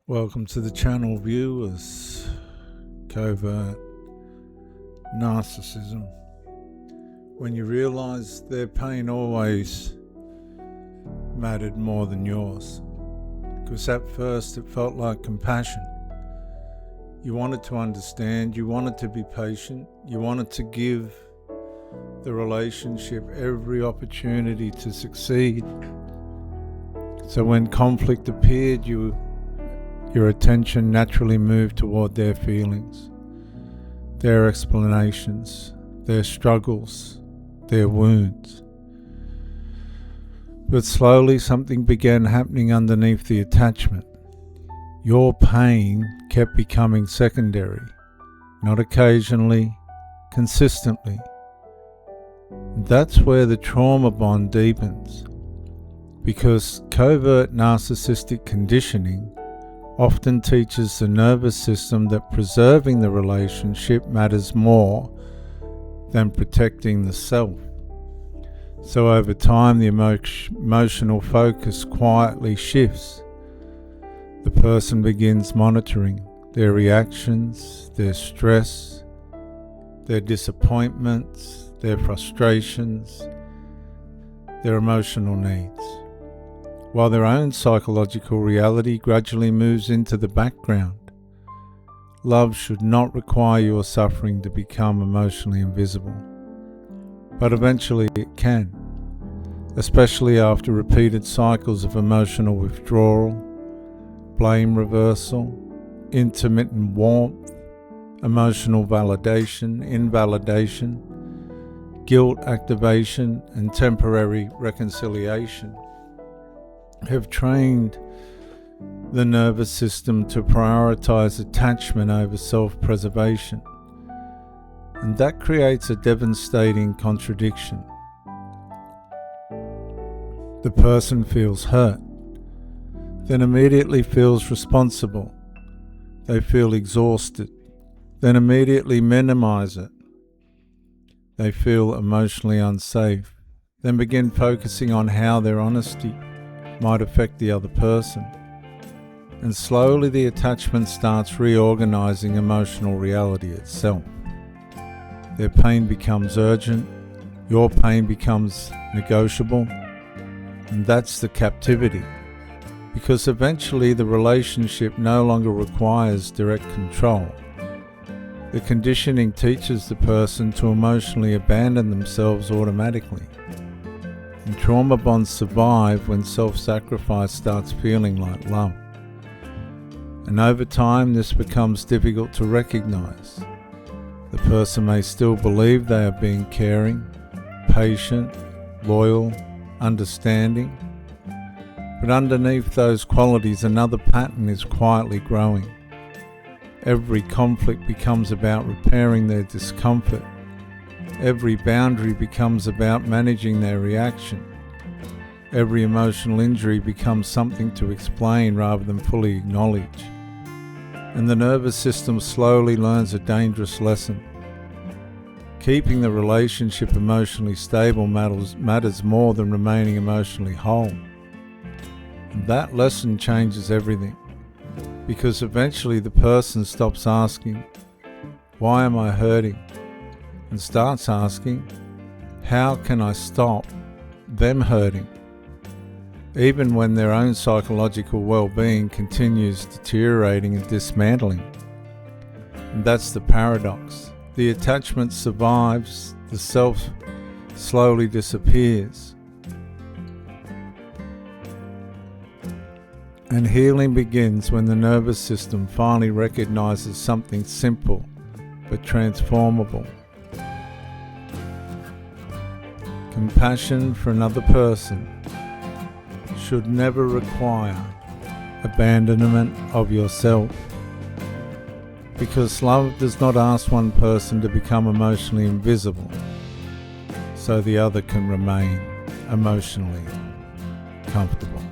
Welcome to the channel, viewers. Covert Narcissism. When you realise their pain always mattered more than yours. Because at first it felt like compassion. You wanted to understand, you wanted to be patient, you wanted to give the relationship every opportunity to succeed. So when conflict appeared, your attention naturally moved toward their feelings, their explanations, their struggles, their wounds. But slowly something began happening underneath the attachment. Your pain kept becoming secondary, not occasionally, consistently. That's where the trauma bond deepens, because covert narcissistic conditioning often teaches the nervous system that preserving the relationship matters more than protecting the self. So over time, the emotional focus quietly shifts. The person begins monitoring their reactions, their stress, their disappointments, their frustrations, their emotional needs, while their own psychological reality gradually moves into the background. Love should not require your suffering to become emotionally invisible, but eventually it can, especially after repeated cycles of emotional withdrawal, blame reversal, intermittent warmth, emotional validation, invalidation, guilt activation, and temporary reconciliation have trained the nervous system to prioritize attachment over self-preservation. And that creates a devastating contradiction. The person feels hurt, then immediately feels responsible. They feel exhausted, then immediately minimize it. They feel emotionally unsafe, then begin focusing on how their honesty might affect the other person. And slowly the attachment starts reorganizing emotional reality itself. Their pain becomes urgent, your pain becomes negotiable, and that's the captivity. Because eventually the relationship no longer requires direct control. The conditioning teaches the person to emotionally abandon themselves automatically. And trauma bonds survive when self-sacrifice starts feeling like love. And over time, this becomes difficult to recognize. The person may still believe they are being caring, patient, loyal, understanding. But underneath those qualities, another pattern is quietly growing. Every conflict becomes about repairing their discomfort. Every boundary becomes about managing their reaction. Every emotional injury becomes something to explain rather than fully acknowledge. And the nervous system slowly learns a dangerous lesson. Keeping the relationship emotionally stable matters more than remaining emotionally whole. And that lesson changes everything, because eventually the person stops asking, "Why am I hurting?" and starts asking, "How can I stop them hurting?" Even when their own psychological well-being continues deteriorating and dismantling. And that's the paradox. The attachment survives, the self slowly disappears. And healing begins when the nervous system finally recognizes something simple but transformable. Compassion for another person should never require abandonment of yourself, because love does not ask one person to become emotionally invisible so the other can remain emotionally comfortable.